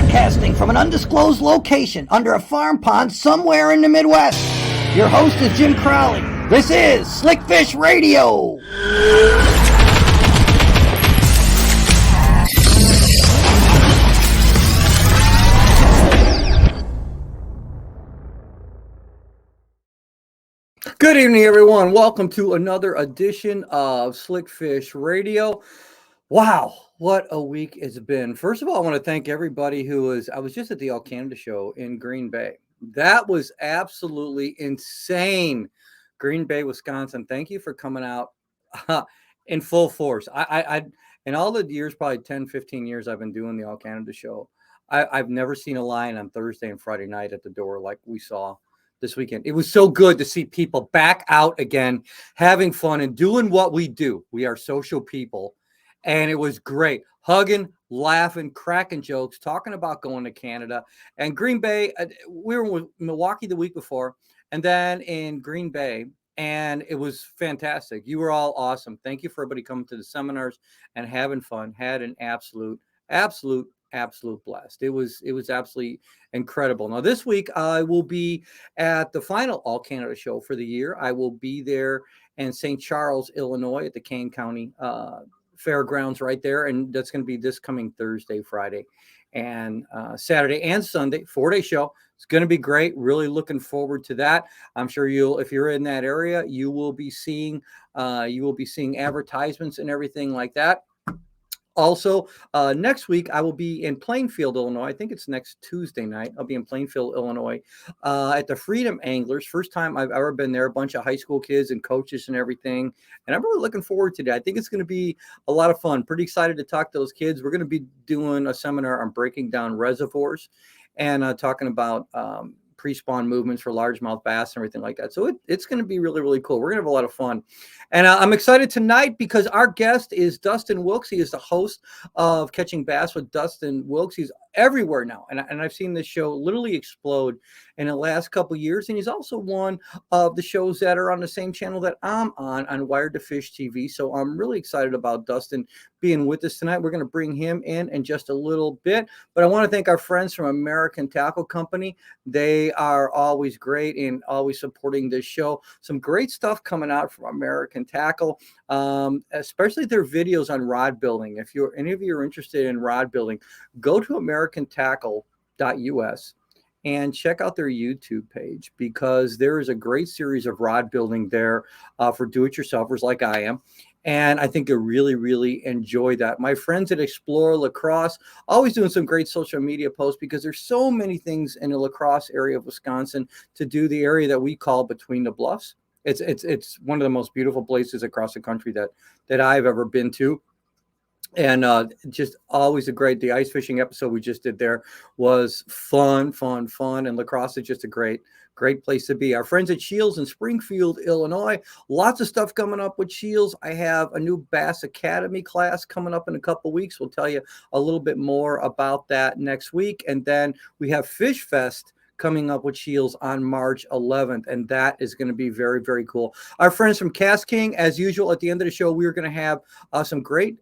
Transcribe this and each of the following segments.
Broadcasting from an undisclosed location under a farm pond somewhere in the Midwest. Your host is Jim Crowley. This is Slickfish Radio. Good evening, everyone. Welcome to another edition of Slickfish Radio. Wow, what a week it's been. First of all, I want to thank everybody I was just at the All Canada show in Green Bay. That was absolutely insane. Green Bay, Wisconsin. Thank you for coming out in full force. I in all the years, probably 10, 15 years I've been doing the All Canada show, I've never seen a line on Thursday and Friday night at the door like we saw this weekend. It was so good to see people back out again, having fun and doing what we do. We are social people. And it was great. Hugging, laughing, cracking jokes, talking about going to Canada. And Green Bay, we were with Milwaukee the week before, and then in Green Bay, and it was fantastic. You were all awesome. Thank you for everybody coming to the seminars and having fun. Had an absolute blast. It was absolutely incredible. Now this week I will be at the final All Canada show for the year. I will be there in St. Charles, Illinois, at the Kane County Fairgrounds right there, and that's going to be this coming Thursday, Friday, and Saturday and Sunday. 4-day show. It's going to be great. Really looking forward to that. I'm sure if you're in that area, you will be seeing advertisements and everything like that. Also, next week, I will be in Plainfield, Illinois. I think it's next Tuesday night. I'll be in Plainfield, Illinois, at the Freedom Anglers. First time I've ever been there. A bunch of high school kids and coaches and everything. And I'm really looking forward to that. I think it's going to be a lot of fun. Pretty excited to talk to those kids. We're going to be doing a seminar on breaking down reservoirs and talking about pre-spawn movements for largemouth bass and everything like that. So it's going to be really, really cool. We're going to have a lot of fun. And I'm excited tonight because our guest is Dustin Wilks. He is the host of Catching Bass with Dustin Wilks. He's everywhere now. And I've seen this show literally explode in the last couple of years. And he's also one of the shows that are on the same channel that I'm on Wired to Fish TV. So I'm really excited about Dustin being with us tonight. We're going to bring him in just a little bit. But I want to thank our friends from American Tackle Company. They are always great and always supporting this show. Some great stuff coming out from American Tackle, especially their videos on rod building. If any of you are interested in rod building, go to americantackle.us and check out their YouTube page, because there is a great series of rod building there for do-it-yourselfers like I am. And I think you'll really, really enjoy that. My friends at Explore Lacrosse, always doing some great social media posts, because there's so many things in the La Crosse area of Wisconsin to do, the area that we call Between the Bluffs. It's one of the most beautiful places across the country that I've ever been to. And just always the ice fishing episode we just did there was fun. And La Crosse is just a great place to be. Our friends at Shields in Springfield, Illinois, lots of stuff coming up with Shields. I have a new Bass Academy class coming up in a couple weeks. We'll tell you a little bit more about that next week. And then we have Fish Fest coming up with Shields on March 11th, and that is going to be very, very cool. Our friends from Cast King, as usual, at the end of the show, we're going to have some great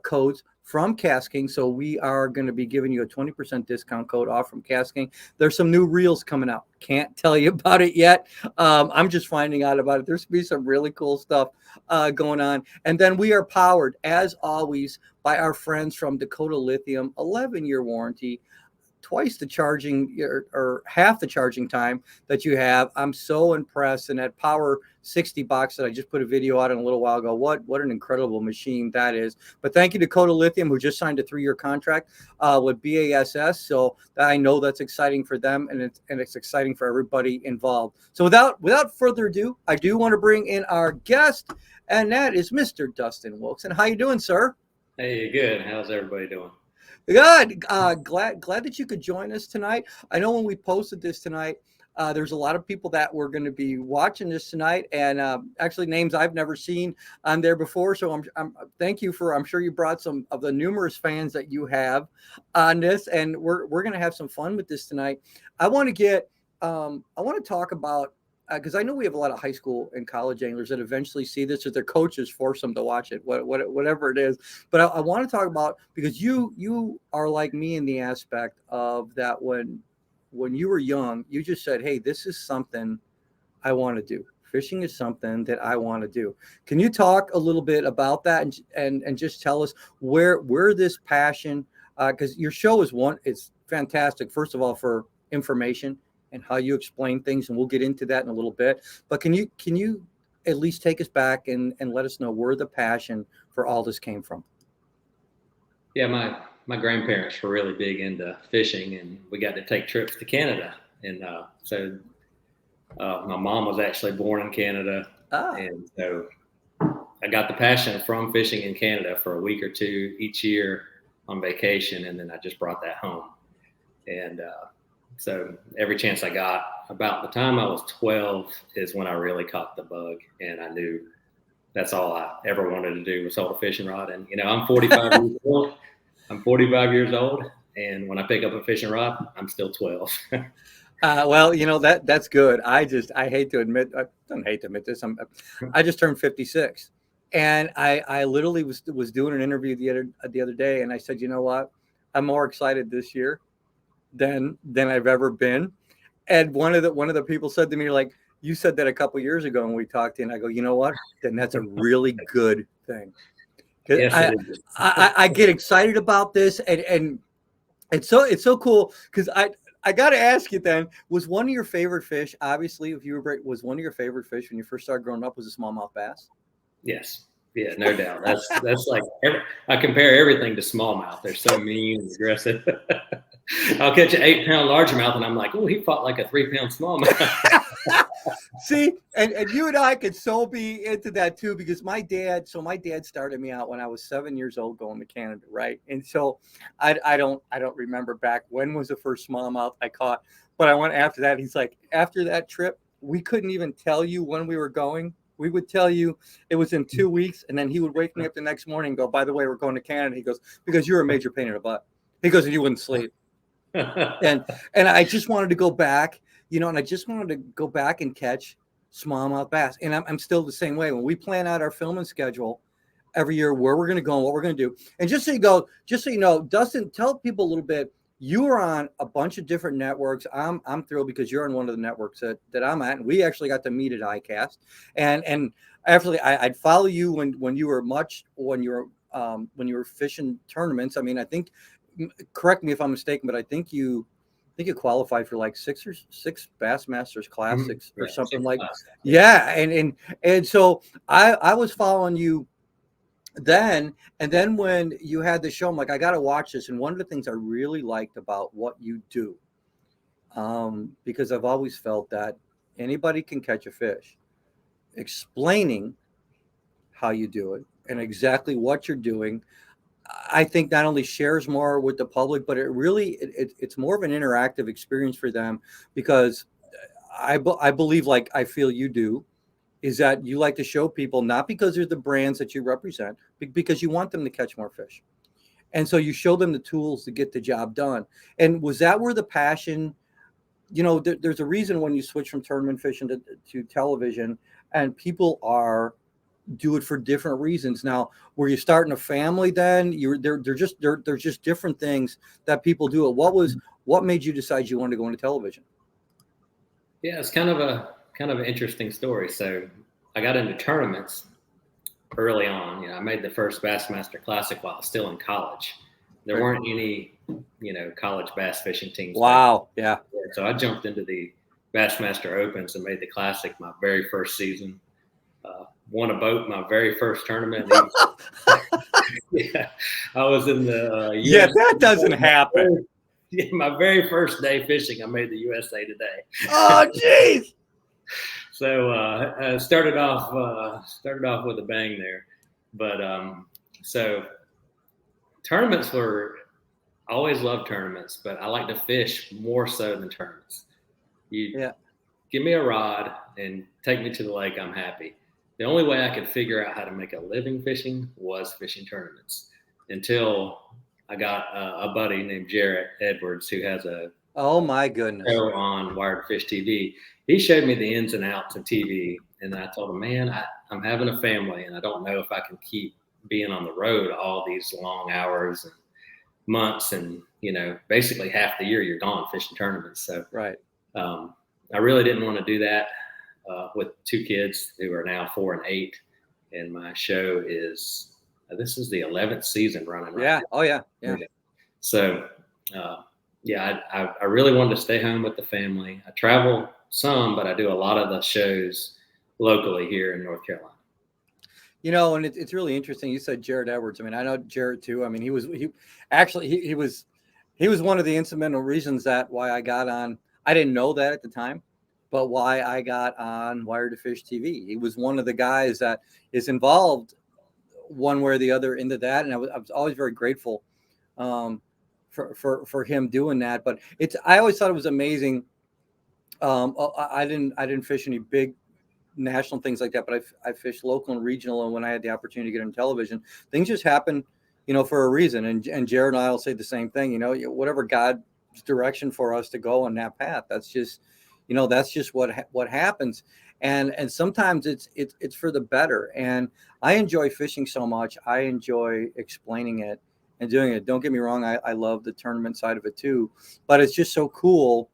codes from Cast King. So we are going to be giving you a 20% discount code off from Cast King. There's some new reels coming out. Can't tell you about it yet. I'm just finding out about it. There's going to be some really cool stuff going on. And then we are powered, as always, by our friends from Dakota Lithium, 11-year warranty, twice the charging or half the charging time that you have. I'm so impressed. And that Power 60 box that I just put a video out in a little while ago, what an incredible machine that is. But thank you to Dakota Lithium, who just signed a 3-year contract with BASS. So I know that's exciting for them, and it's exciting for everybody involved. So without further ado, I do want to bring in our guest, and that is Mr. Dustin Wilks. And how you doing, sir? Hey, good. How's everybody doing? Good. Glad that you could join us tonight. I know when we posted this tonight, there's a lot of people that were going to be watching this tonight, and actually names I've never seen on there before. So I'm thank you for. I'm sure you brought some of the numerous fans that you have on this, and we're going to have some fun with this tonight. I want to talk about because I know we have a lot of high school and college anglers that eventually see this, or their coaches force them to watch it, whatever it is. But I want to talk about, because you are like me in the aspect of that when you were young, you just said, "Hey, this is something I want to do. Fishing is something that I want to do." Can you talk a little bit about that and just tell us where this passion? Because your show it's fantastic. First of all, for information and how you explain things, and we'll get into that in a little bit. But can you at least take us back and let us know where the passion for all this came from? Yeah, my grandparents were really big into fishing, and we got to take trips to Canada. And my mom was actually born in Canada, Ah, and so I got the passion from fishing in Canada for a week or two each year on vacation, and then I just brought that home. And so every chance I got, about the time I was 12 is when I really caught the bug, and I knew that's all I ever wanted to do was hold a fishing rod. And I'm 45 years old. I'm 45 years old, and when I pick up a fishing rod, I'm still 12. well, that's good. I hate to admit, I don't hate to admit this. I just turned 56, and I literally was doing an interview the other day, and I said, you know what, I'm more excited this year than I've ever been. And one of the people said to me, like, you said that a couple years ago when we talked, and I go, you know what, then that's a really good thing. 'Cause Yes, it is. I get excited about this, and it's so cool, because I got to ask you then, was one of your favorite fish, obviously, if you were, was one of your favorite fish when you first started growing up, was a smallmouth bass? Yes. Yeah, no doubt. That's like I compare everything to smallmouth. They're so mean and aggressive. I'll catch an 8-pound largemouth, and I'm like, oh, he fought like a 3-pound smallmouth. See, and you and I could so be into that too, because my dad started me out when I was 7 years old going to Canada, right? And so I don't remember back when was the first smallmouth I caught, but I went after that. He's like, after that trip, we couldn't even tell you when we were going. We would tell you it was in 2 weeks, and then he would wake me up the next morning and go, by the way, we're going to Canada. He goes, because you're a major pain in the butt. He goes, and you wouldn't sleep. and and I just wanted to go back, and I just wanted to go back and catch smallmouth bass. And I'm still the same way. When we plan out our filming schedule every year, where we're going to go and what we're going to do. And just so you know, Dustin, tell people a little bit. You are on a bunch of different networks. I'm thrilled because you're on one of the networks that I'm at, and we actually got to meet at ICAST. And actually, I'd follow you when you were fishing tournaments. I mean, I think, correct me if I'm mistaken, but I think you qualified for like six Bassmasters Classics or something like. Yeah, and so I was following you then, and then when you had the show, I'm like, I got to watch this. And one of the things I really liked about what you do, because I've always felt that anybody can catch a fish, explaining how you do it and exactly what you're doing, I think not only shares more with the public, but it's more of an interactive experience for them, because I believe, like I feel you do, is that you like to show people, not because they're the brands that you represent, but because you want them to catch more fish. And so you show them the tools to get the job done. And was that where the passion, there's a reason when you switch from tournament fishing to television, and people do it for different reasons. Now, were you starting a family then? They're just different things that people do. What made you decide you wanted to go into television? Yeah, it's kind of an interesting story. So I got into tournaments early on. I made the first Bassmaster Classic while I was still in college. There weren't any, college bass fishing teams. Wow. Yeah. So I jumped into the Bassmaster Opens and made the Classic my very first season. Won a boat my very first tournament. Yeah, I was in the yeah, that doesn't happen. Yeah, my very first day fishing, I made the USA Today. Oh, jeez. So I started off with a bang there, but so tournaments I always loved tournaments, but I like to fish more so than tournaments. Give me a rod and take me to the lake, I'm happy. The only way I could figure out how to make a living fishing was fishing tournaments, until I got a buddy named Jarrett Edwards, who has a Oh my goodness. show on Wired Fish TV. He showed me the ins and outs of TV, and I told him, man, I'm having a family, and I don't know if I can keep being on the road all these long hours and months, and basically half the year you're gone fishing tournaments. So Right. I really didn't want to do that with two kids who are now 4 and 8, and my show is this is the 11th season running right Yeah. now. Oh yeah. Yeah. So yeah, I really wanted to stay home with the family. I travel some, but I do a lot of the shows locally here in North Carolina. And it's really interesting. You said Jared Edwards. I mean, I know Jared too. I mean, he was one of the incidental reasons that why I got on. I didn't know that at the time, but why I got on Wired to Fish TV. He was one of the guys that is involved one way or the other into that, and I was always very grateful for him doing that. But I always thought it was amazing. I didn't fish any big national things like that, but I fished local and regional, and when I had the opportunity to get on television, things just happen, for a reason. And Jared and I will say the same thing. Whatever God's direction for us to go on that path, that's just what happens. And sometimes it's for the better. And I enjoy fishing so much. I enjoy explaining it and doing it. Don't get me wrong, I love the tournament side of it too, but it's just so cool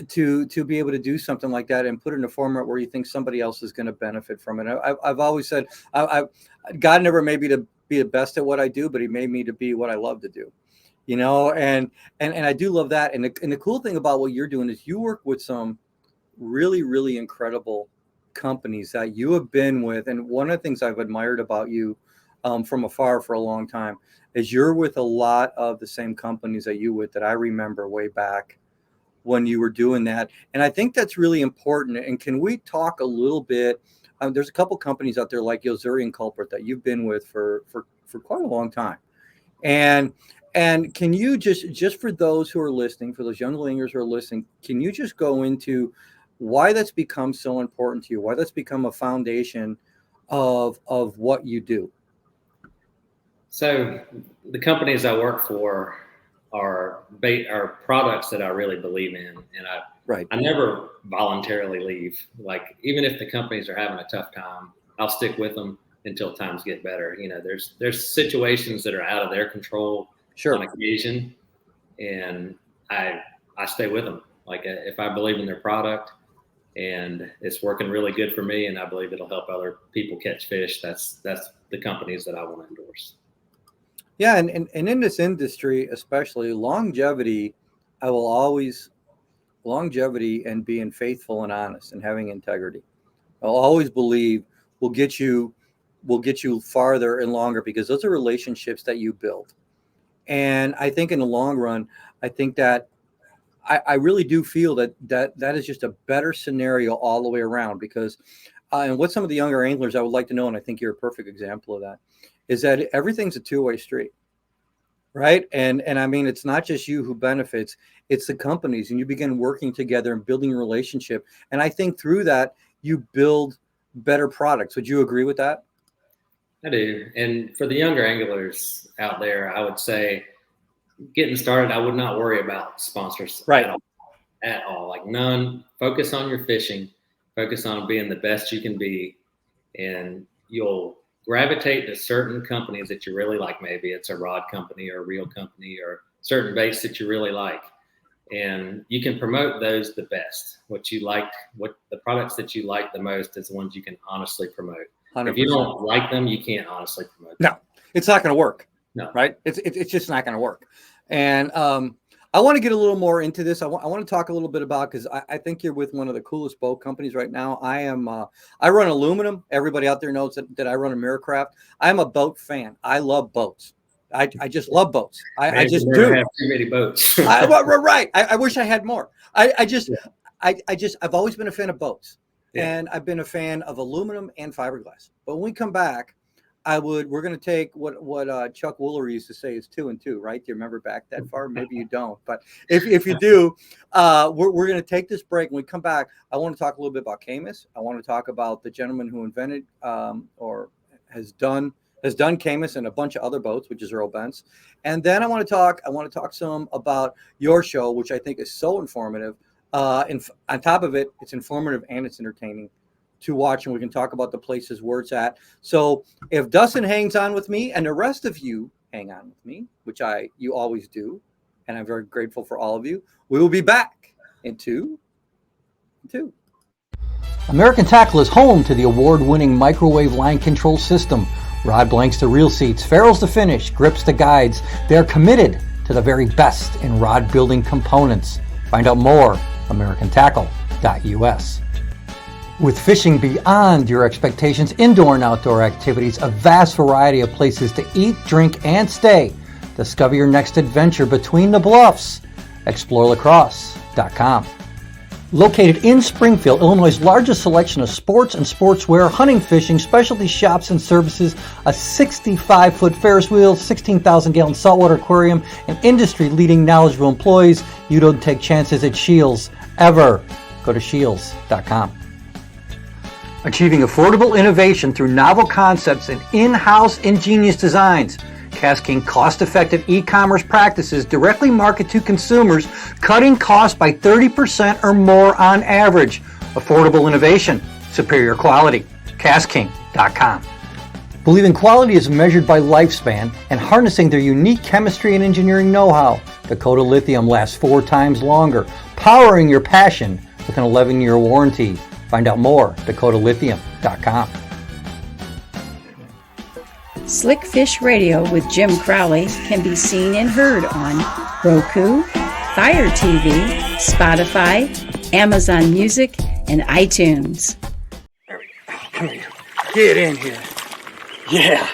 to be able to do something like that and put it in a format where you think somebody else is going to benefit from it. I've always said, God never made me to be the best at what I do, but he made me to be what I love to do, and I do love that. And the cool thing about what you're doing is you work with some really, really incredible companies that you have been with. And one of the things I've admired about you from afar for a long time is you're with a lot of the same companies that I remember way back when you were doing that. And I think that's really important. And can we talk a little bit? There's a couple companies out there like Yozuri and Culprit that you've been with for quite a long time. And can you just for those who are listening, for those young lingers who are listening, can you just go into why that's become so important to you, why that's become a foundation of what you do? So the companies I work for are products that I really believe in, and I never voluntarily leave. Like, even if the companies are having a tough time, I'll stick with them until times get better. There's situations that are out of their control on occasion, and I stay with them. Like, if I believe in their product and it's working really good for me, and I believe it'll help other people catch fish, that's the companies that I want to endorse. Yeah, and in this industry, especially longevity, longevity and being faithful and honest and having integrity. I'll always believe will get you farther and longer, because those are relationships that you build. And I think in the long run, I think that I really do feel that is just a better scenario all the way around, because and what some of the younger anglers I would like to know, and I think you're a perfect example of that, is that everything's a two-way street, right? And I mean, it's not just you who benefits, it's the companies, and you begin working together and building a relationship. And I think through that, you build better products. Would you agree with that? I do. And for the younger anglers out there, I would say, getting started, I would not worry about sponsors at all. Like, none. Focus on your fishing, focus on being the best you can be, and you'll gravitate to certain companies that you really like. Maybe it's a rod company or a reel company or certain baits that you really like, and you can promote those the best. What the products that you like the most is the ones you can honestly promote. 100%. If you don't like them, you can't honestly promote them. No, it's not going to work. No, right? It's just not going to work. And I want to get a little more into this. I want to talk a little bit about, because I think you're with one of the coolest boat companies right now. I run aluminum. Everybody out there knows that I run a Miracraft. I'm a boat fan. I love boats. I just love boats. I just do. Have too many boats. Right. I wish I had more. I've always been a fan of boats, and I've been a fan of aluminum and fiberglass. But when we come back, we're going to take what Chuck Woolery used to say is 2 and 2, right? Do you remember back that far? Maybe you don't, but if you do, we're going to take this break. When we come back, I want to talk a little bit about Camus. I want to talk about the gentleman who invented or has done has done Camus and a bunch of other boats, which is Earl Bent's. And then I want to talk some about your show, which I think is so informative. On top of it, it's informative and it's entertaining to watch, and we can talk about the places where it's at. So if Dustin hangs on with me and the rest of you hang on with me, which you always do, and I'm very grateful for all of you, we will be back in two. American Tackle is home to the award-winning microwave line control system. Rod blanks to reel seats, ferrules to finish, grips to guides. They are committed to the very best in rod building components. Find out more, americantackle.us. With fishing beyond your expectations, indoor and outdoor activities, a vast variety of places to eat, drink, and stay. Discover your next adventure between the bluffs. ExploreLaCrosse.com. Located in Springfield, Illinois' largest selection of sports and sportswear, hunting, fishing, specialty shops and services, a 65-foot Ferris wheel, 16,000-gallon saltwater aquarium, and industry-leading knowledgeable employees. You don't take chances at Shields, ever. Go to Shields.com. Achieving affordable innovation through novel concepts and in-house ingenious designs. Cascading cost-effective e-commerce practices directly market to consumers, cutting costs by 30% or more on average. Affordable innovation, superior quality. Casking.com. Believing quality is measured by lifespan and harnessing their unique chemistry and engineering know-how. Dakota Lithium lasts 4 times longer, powering your passion with an 11-year warranty. Find out more, DakotaLithium.com. Slickfish Radio with Jim Crowley can be seen and heard on Roku, Fire TV, Spotify, Amazon Music, and iTunes. There we go. Come here. Get in here. Yeah,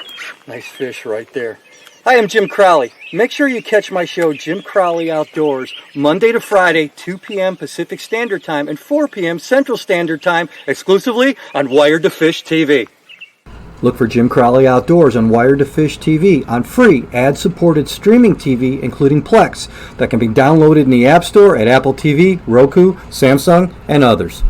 nice fish right there. Hi, I'm Jim Crowley. Make sure you catch my show, Jim Crowley Outdoors, Monday to Friday, 2 p.m. Pacific Standard Time and 4 p.m. Central Standard Time, exclusively on Wired to Fish TV. Look for Jim Crowley Outdoors on Wired to Fish TV on free ad-supported streaming TV, including Plex, that can be downloaded in the App Store at Apple TV, Roku, Samsung, and others.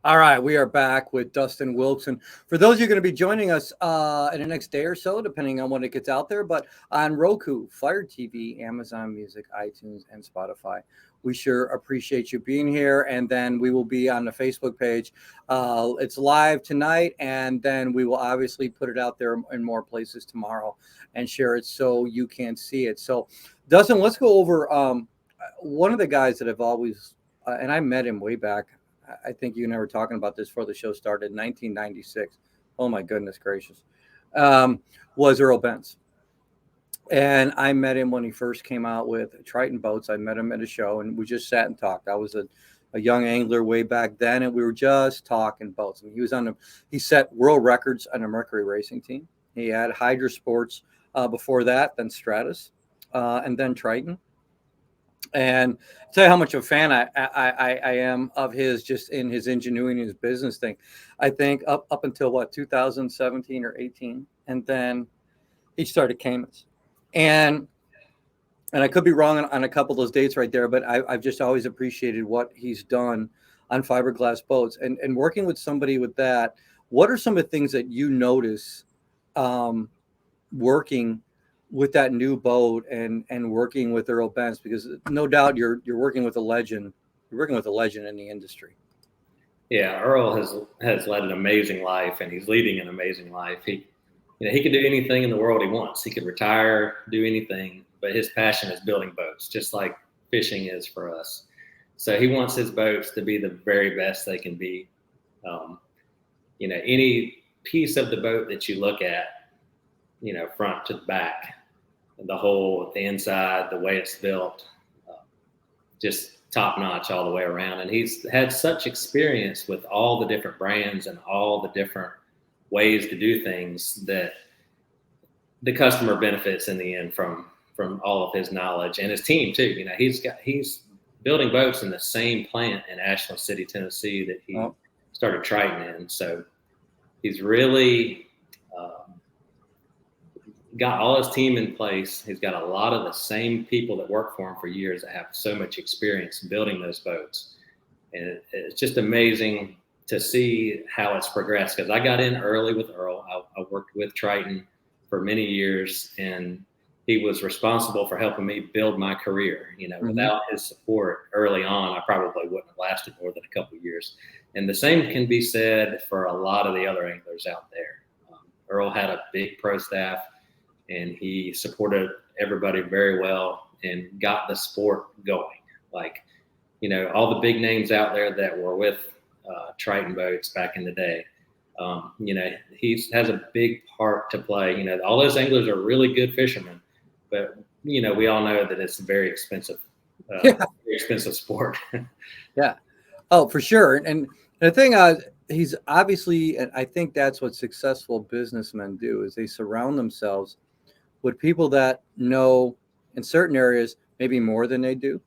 All right, we are back with Dustin Wilks. And for those of you going to be joining us in the next day or so, depending on when it gets out there, but on Roku, Fire TV, Amazon Music, iTunes, and Spotify. We sure appreciate you being here. And then we will be on the Facebook page. It's live tonight, and then we will obviously put it out there in more places tomorrow and share it so you can see it. So, Dustin, let's go over one of the guys that I've always, and I met him way back. I think you and I were talking about this before the show started, 1996. Oh, my goodness gracious. Was Earl Bent's. And I met him when he first came out with Triton Boats. I met him at a show, and we just sat and talked. I was a young angler way back then, and we were just talking boats. And he set world records on a Mercury racing team. He had Hydra Sports before that, then Stratus, and then Triton. And I'll tell you how much of a fan I am of his, just in his ingenuity and his business thing. I think up until 2017 or 18, and then he started Camus. And I could be wrong on a couple of those dates right there, but I've just always appreciated what he's done on fiberglass boats. And working with somebody with that, what are some of the things that you notice working with that new boat and working with Earl Bent's? Because no doubt you're working with a legend. You're working with a legend in the industry. Yeah, Earl has led an amazing life, and he's leading an amazing life. He could do anything in the world he wants. He could retire, do anything, but his passion is building boats, just like fishing is for us. So he wants his boats to be the very best they can be. Any piece of the boat that you look at, front to the back, the inside, the way it's built, just top notch all the way around. And he's had such experience with all the different brands and all the different ways to do things that the customer benefits in the end from all of his knowledge, and his team too. He's building boats in the same plant in Ashland City, Tennessee that he started Triton in. So he's really got all his team in place. He's got a lot of the same people that work for him for years that have so much experience building those boats. And it's just amazing to see how it's progressed, because I got in early with Earl. I worked with Triton for many years, and he was responsible for helping me build my career. Without his support early on, I probably wouldn't have lasted more than a couple of years. And the same can be said for a lot of the other anglers out there. Earl had a big pro staff, and he supported everybody very well and got the sport going. Like, all the big names out there that were with Triton boats back in the day, he has a big part to play. All those anglers are really good fishermen, but we all know that it's a very expensive, very expensive sport. Yeah. Oh, for sure. And the thing, he's obviously, and I think that's what successful businessmen do, is they surround themselves with people that know in certain areas maybe more than they do,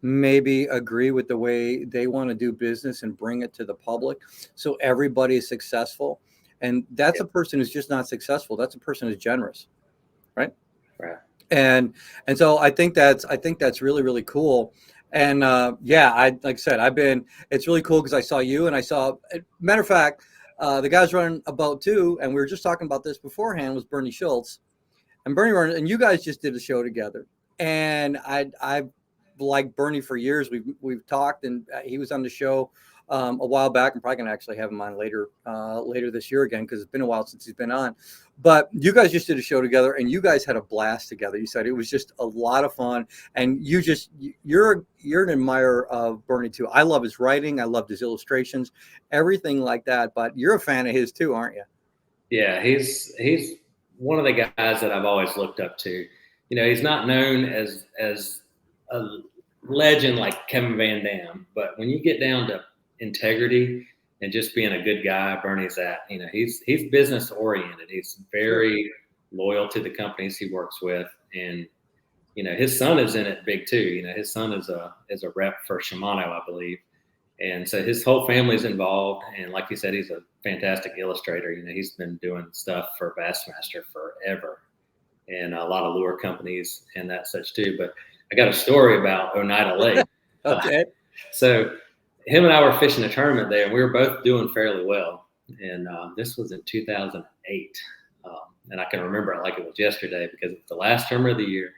maybe agree with the way they want to do business and bring it to the public, so everybody is successful. And that's a person who's just not successful. That's a person who's generous, right? Right. And so I think that's really, really cool. And like I said, it's really cool because I saw you, and I saw, matter of fact, the guys running a boat too, and we were just talking about this beforehand, was Bernie Schultz. And Bernie, and you guys just did a show together. And I've liked Bernie for years. We've talked, and he was on the show a while back. I'm probably going to actually have him on later this year again, because it's been a while since he's been on. But you guys just did a show together, and you guys had a blast together. You said it was just a lot of fun, and you're an admirer of Bernie too. I love his writing. I loved his illustrations, everything like that. But you're a fan of his too, aren't you? Yeah, he's one of the guys that I've always looked up to. He's not known as a legend like Kevin Van Dam, but when you get down to integrity and just being a good guy, Bernie's at. He's business oriented. He's very loyal to the companies he works with, and his son is in it big too. His son is a rep for Shimano, I believe, and so his whole family's involved. And like you said, he's a fantastic illustrator. He's been doing stuff for Bassmaster forever, and a lot of lure companies and that such too. But I got a story about Oneida Lake. Okay. So him and I were fishing a tournament there, and we were both doing fairly well. And this was in 2008. And I can remember it like it was yesterday, because it's the last tournament of the year.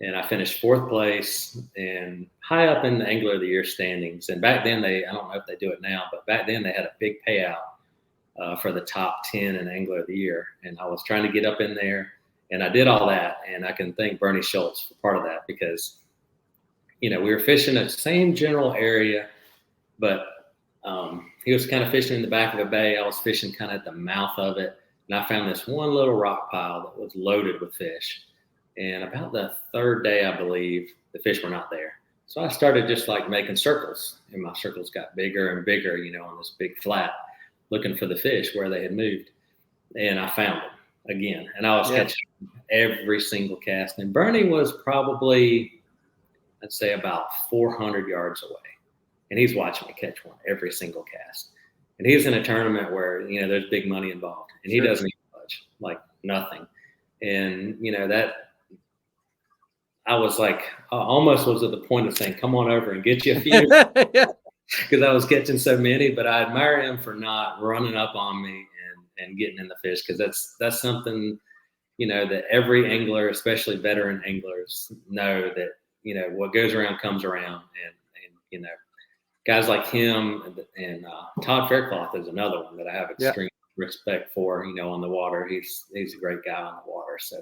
And I finished 4th place and high up in the Angler of the Year standings. And back then, I don't know if they do it now, but back then they had a big payout for the top 10 in Angler of the Year. And I was trying to get up in there, and I did all that. And I can thank Bernie Schultz for part of that, because, we were fishing the same general area, but he was kind of fishing in the back of a bay. I was fishing kind of at the mouth of it. And I found this one little rock pile that was loaded with fish. And about the 3rd day, I believe, the fish were not there. So I started just like making circles, and my circles got bigger and bigger, on this big flat, looking for the fish where they had moved. And I found them again. And I was catching every single cast. And Bernie was probably, I'd say, about 400 yards away. And he's watching me catch one every single cast. And he's in a tournament where, there's big money involved. And he doesn't even touch, like nothing. And, that I was like, I almost was at the point of saying, come on over and get you a few. Because I was catching so many. But I admire him for not running up on me and getting in the fish. Because that's something, that every angler, especially veteran anglers, know that, what goes around comes around. And guys like him and Todd Faircloth is another one that I have extreme respect for, on the water. He's a great guy on the water. So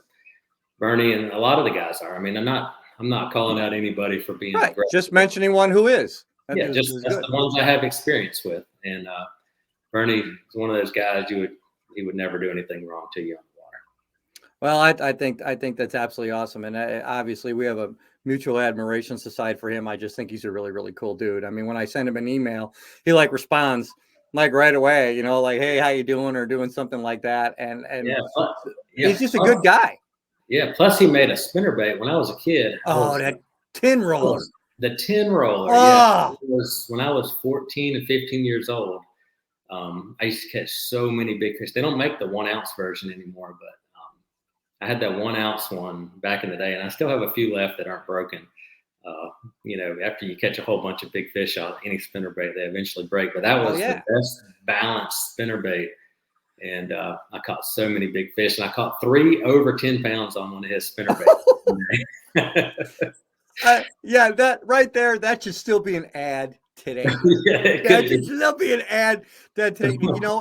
Bernie and a lot of the guys are. I mean, I'm not calling out anybody for being right. Just mentioning one who is. That's the ones I have experience with. And Bernie is one of those guys he would never do anything wrong to you on the water. Well, I think that's absolutely awesome. And obviously we have a mutual admiration society for him. I just think he's a really, really cool dude. I mean, when I send him an email, he responds right away, like, hey, how you doing? Or doing something like that. And he's just a good guy. Yeah. Plus he made a spinnerbait when I was a kid. That tin roller. The tin roller. Oh. Yeah. It was when I was 14 and 15 years old. I used to catch so many big fish. They don't make the 1 ounce version anymore, but I had that 1 ounce one back in the day, and I still have a few left that aren't broken. After you catch a whole bunch of big fish on any spinnerbait, they eventually break. But that was the best balanced spinnerbait. And I caught so many big fish, and I caught 3 over 10 pounds on one of his spinnerbaits. Yeah, that right there, that should still be an ad today. That should still be an ad that today,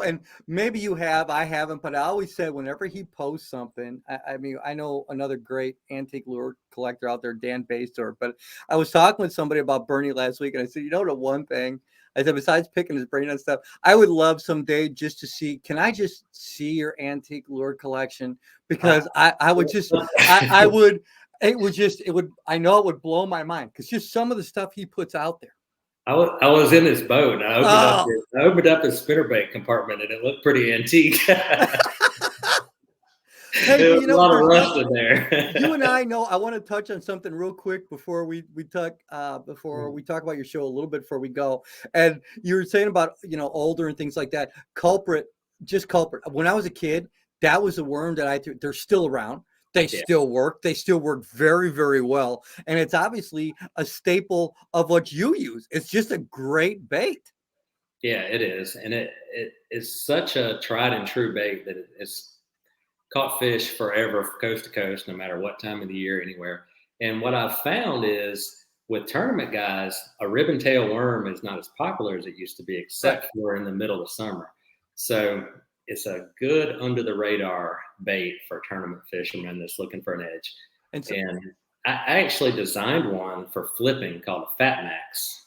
and maybe you have, I haven't, but I always said whenever he posts something, I mean, I know another great antique lure collector out there, Dan Baystor, but I was talking with somebody about Bernie last week, and I said, the one thing, I said, besides picking his brain and stuff, I would love someday just to see, can I just see your antique lure collection? Because I would just, I would, I know it would blow my mind, because just some of the stuff he puts out there. I was in his boat, and I opened up his spinnerbait compartment, and it looked pretty antique. Hey, there was a lot of rust in there. You and I know. I want to touch on something real quick before we talk about your show a little bit before we go. And you were saying about older and things like that. Culprit. When I was a kid, that was a worm that I threw. They're still around. They still work. They still work very, very well. And it's obviously a staple of what you use. It's just a great bait. Yeah, it is. And it is such a tried and true bait that it's caught fish forever, coast to coast, no matter what time of the year, anywhere. And what I've found is with tournament guys, a ribbon tail worm is not as popular as it used to be, except for in the middle of summer. So it's a good under the radar bait for tournament fishermen that's looking for an edge. And I actually designed one for flipping called a Fat Max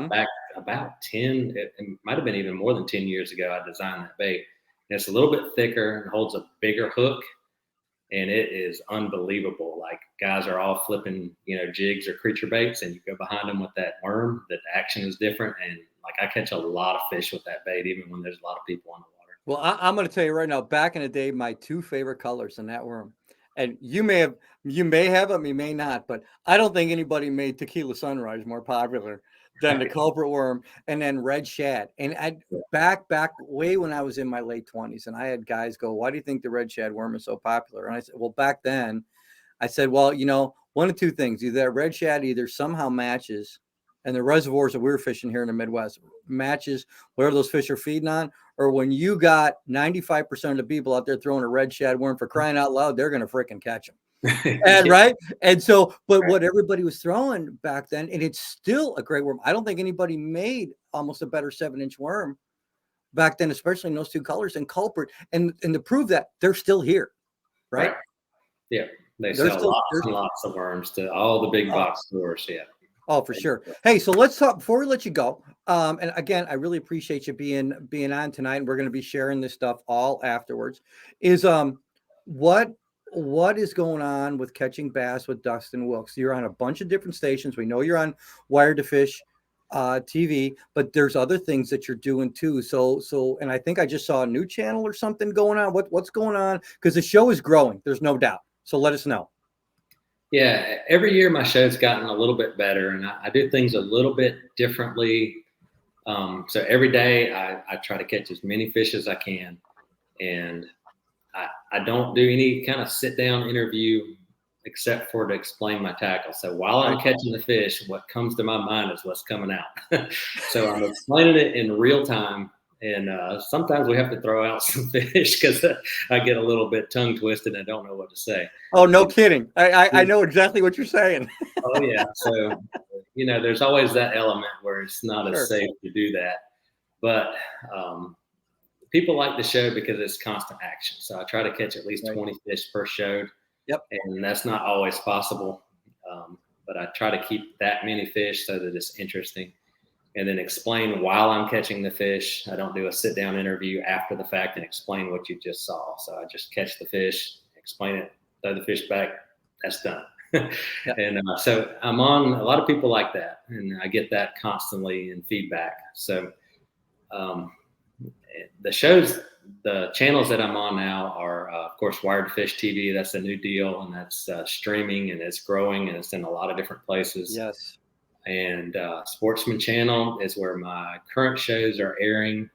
back about 10, it might have been even more than 10 years ago. I designed that bait. And it's a little bit thicker and holds a bigger hook. And it is unbelievable. Like, guys are all flipping, jigs or creature baits, and you go behind them with that worm, that the action is different. And like, I catch a lot of fish with that bait, even when there's a lot of people on the water. Well, I'm going to tell you right now, back in the day, my 2 favorite colors in that worm, and you may have them, you may not, but I don't think anybody made Tequila Sunrise more popular than the culprit worm, and then red shad. And I back way when I was in my late 20s, and I had guys go, "Why do you think the red shad worm is so popular?" And I said, well, back then I said, well, one of 2 things, either that red shad either somehow matches, and the reservoirs that we were fishing here in the Midwest matches whatever those fish are feeding on, or when you got 95% of the people out there throwing a red shad worm, for crying out loud, they're going to freaking catch them. And right. And so, but what everybody was throwing back then, and it's still a great worm. I don't think anybody made almost a better 7-inch worm back then, especially in those 2 colors, and culprit. And to prove that, they're still here. Right. Yeah. They sell lots and lots of worms to all the big box stores. Yeah. Oh, for sure. Hey, so let's talk before we let you go. And again, I really appreciate you being on tonight. And we're going to be sharing this stuff all afterwards. Is what is going on with Catching Bass with Dustin Wilks? You're on a bunch of different stations. We know you're on Wired to Fish TV, but there's other things that you're doing too. So, and I think I just saw a new channel or something going on. What's going on? Because the show is growing. There's no doubt. So let us know. Yeah, every year my show's gotten a little bit better, and I do things a little bit differently. So every day I try to catch as many fish as I can, and I don't do any kind of sit-down interview except for to explain my tackle. So while I'm catching the fish, what comes to my mind is what's coming out. So I'm explaining it in real time. And sometimes we have to throw out some fish because I get a little bit tongue twisted and I don't know what to say. Oh, no kidding. I know exactly what you're saying. Oh, yeah. So, there's always that element where it's not as safe to do that. But people like the show because it's constant action. So I try to catch at least 20 fish per show. Yep. And that's not always possible. But I try to keep that many fish so that it's interesting. And then explain while I'm catching the fish. I don't do a sit-down interview after the fact and explain what you just saw. So I just catch the fish, explain it, throw the fish back. That's done. Yep. And so I'm on a lot of people like that, and I get that constantly in feedback. So the channels that I'm on now are, of course, Wired to Fish TV. That's a new deal, and that's streaming, and it's growing, and it's in a lot of different places. Yes. And Sportsman Channel is where my current shows are airing.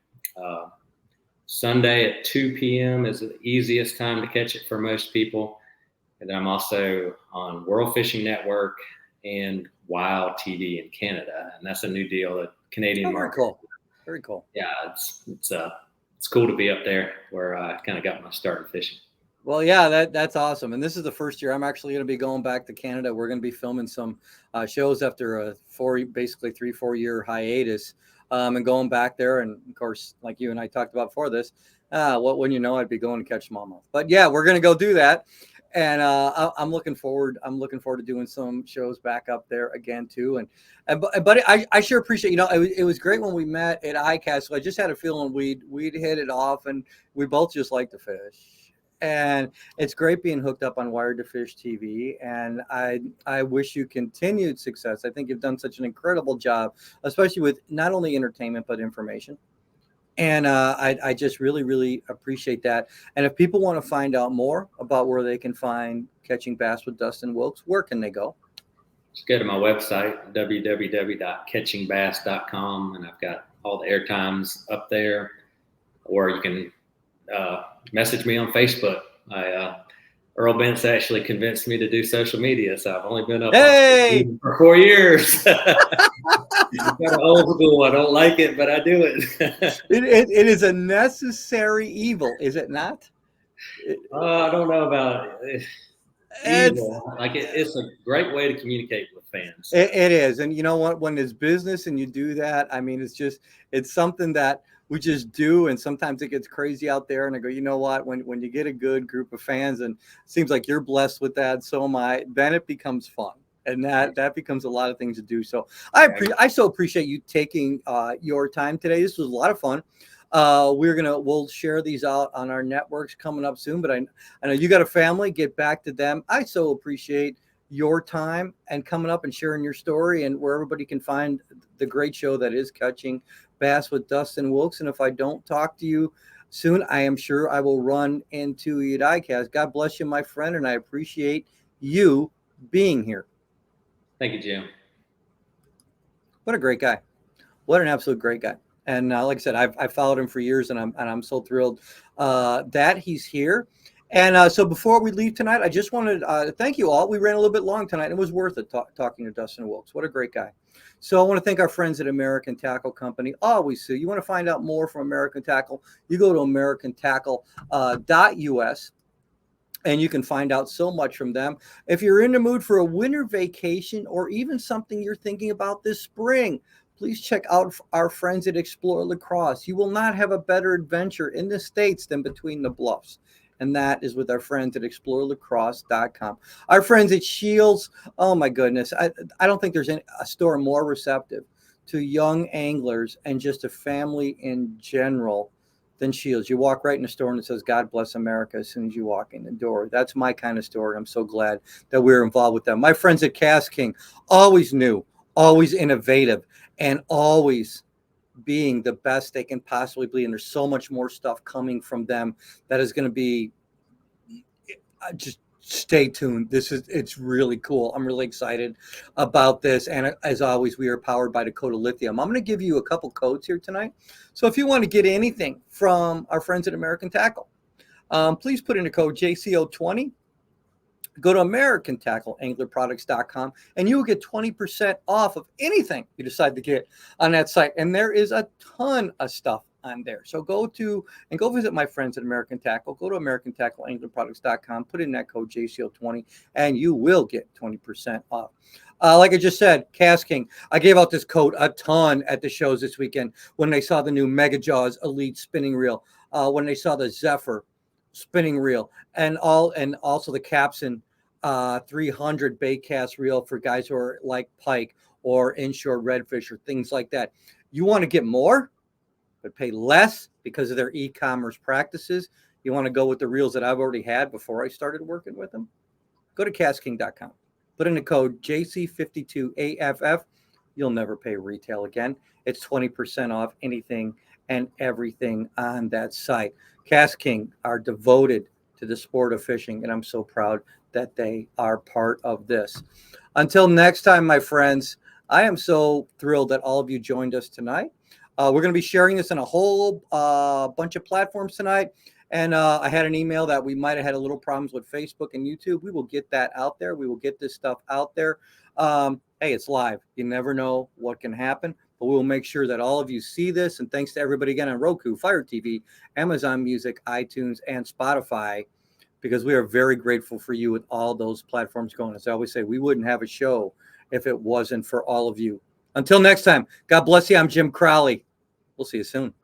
Sunday at 2 p.m. is the easiest time to catch it for most people. And then I'm also on World Fishing Network and Wild TV in Canada, and that's a new deal, the Canadian market. Cool. Very cool. Yeah, it's cool to be up there where I kind of got my start in fishing. Well, yeah, that's awesome. And this is the first year I'm actually going to be going back to Canada. We're going to be filming some shows after a 3-4 year hiatus, and going back there. And of course, like you and I talked about before this, when you know, I'd be going to catch smallmouth. But yeah, we're going to go do that. And I'm looking forward. I'm looking forward to doing some shows back up there again too. But I sure appreciate, it was great when we met at ICAST. So I just had a feeling we'd hit it off, and we both just like to fish. And it's great being hooked up on Wired to Fish TV. And I wish you continued success. I think you've done such an incredible job, especially with not only entertainment, but information. And I just really, really appreciate that. And if people want to find out more about where they can find Catching Bass with Dustin Wilks, where can they go? Just go to my website, www.catchingbass.com, and I've got all the air times up there. Or you can message me on Facebook. Earl Bentz actually convinced me to do social media, so I've only been up for 4 years. Kind of old school. I don't like it, but I do it. It is a necessary evil, is it not? I don't know about it. It's a great way to communicate with fans. It is, and you know what? When it's business and you do that, I mean, it's something that we just do, and sometimes it gets crazy out there. And I go, you know what? When you get a good group of fans, and it seems like you're blessed with that, so am I. Then it becomes fun, and that becomes a lot of things to do. So I so appreciate you taking your time today. This was a lot of fun. We'll share these out on our networks coming up soon. But I know you got a family. Get back to them. I so appreciate your time and coming up and sharing your story, and where everybody can find the great show that is Catching Bass with Dustin Wilks. And if I don't talk to you soon, I am sure I will run into you at ICAST. God bless you, my friend, and I appreciate you being here. Thank you, Jim. What a great guy. What an absolute great guy. And like I said, I've followed him for years, and I'm so thrilled that he's here. And so before we leave tonight, I just wanted to thank you all. We ran a little bit long tonight. It was worth it talking to Dustin Wilks. What a great guy. So I want to thank our friends at American Tackle Company. Always, Sue. You want to find out more from American Tackle, you go to americantackle.us. And you can find out so much from them. If you're in the mood for a winter vacation, or even something you're thinking about this spring, please check out our friends at Explore La Crosse. You will not have a better adventure in the States than Between the Bluffs. And that is with our friends at explorelacrosse.com. Our friends at Shields, oh my goodness. I don't think there's a store more receptive to young anglers and just a family in general than Shields. You walk right in the store and it says, God bless America, as soon as you walk in the door. That's my kind of store. I'm so glad that we're involved with them. My friends at Cast King, always new, always innovative, and always being the best they can possibly be. And there's so much more stuff coming from them that is going to be, just stay tuned. It's really cool. I'm really excited about this. And as always, we are powered by Dakota Lithium. I'm going to give you a couple codes here tonight. So if you want to get anything from our friends at American Tackle, please put in the code JCO20. Go to AmericanTackleAnglerProducts.com, and you will get 20% off of anything you decide to get on that site. And there is a ton of stuff on there. So go visit my friends at American Tackle. Go to AmericanTackleAnglerProducts.com, put in that code JCO20, and you will get 20% off. Like I just said, Cast King, I gave out this code a ton at the shows this weekend when they saw the new Mega Jaws Elite spinning reel, when they saw the Zephyr spinning reel, and also the Capson 300 bait cast reel for guys who are like pike or inshore redfish or things like that. You want to get more but pay less because of their e-commerce practices? You want to go with the reels that I've already had before I started working with them? Go to castking.com. Put in the code JC52AFF. You'll never pay retail again. It's 20% off anything and everything on that site. Cast King are devoted to the sport of fishing, and I'm so proud that they are part of this. Until next time, my friends, I am so thrilled that all of you joined us tonight. We're going to be sharing this on a whole bunch of platforms tonight. And I had an email that we might have had a little problems with Facebook and YouTube. We will get that out there. We will get this stuff out there. Hey, it's live. You never know what can happen, but we will make sure that all of you see this. And thanks to everybody again on Roku, Fire TV, Amazon Music, iTunes, and Spotify, because we are very grateful for you with all those platforms going. As I always say, we wouldn't have a show if it wasn't for all of you. Until next time, God bless you. I'm Jim Crowley. We'll see you soon.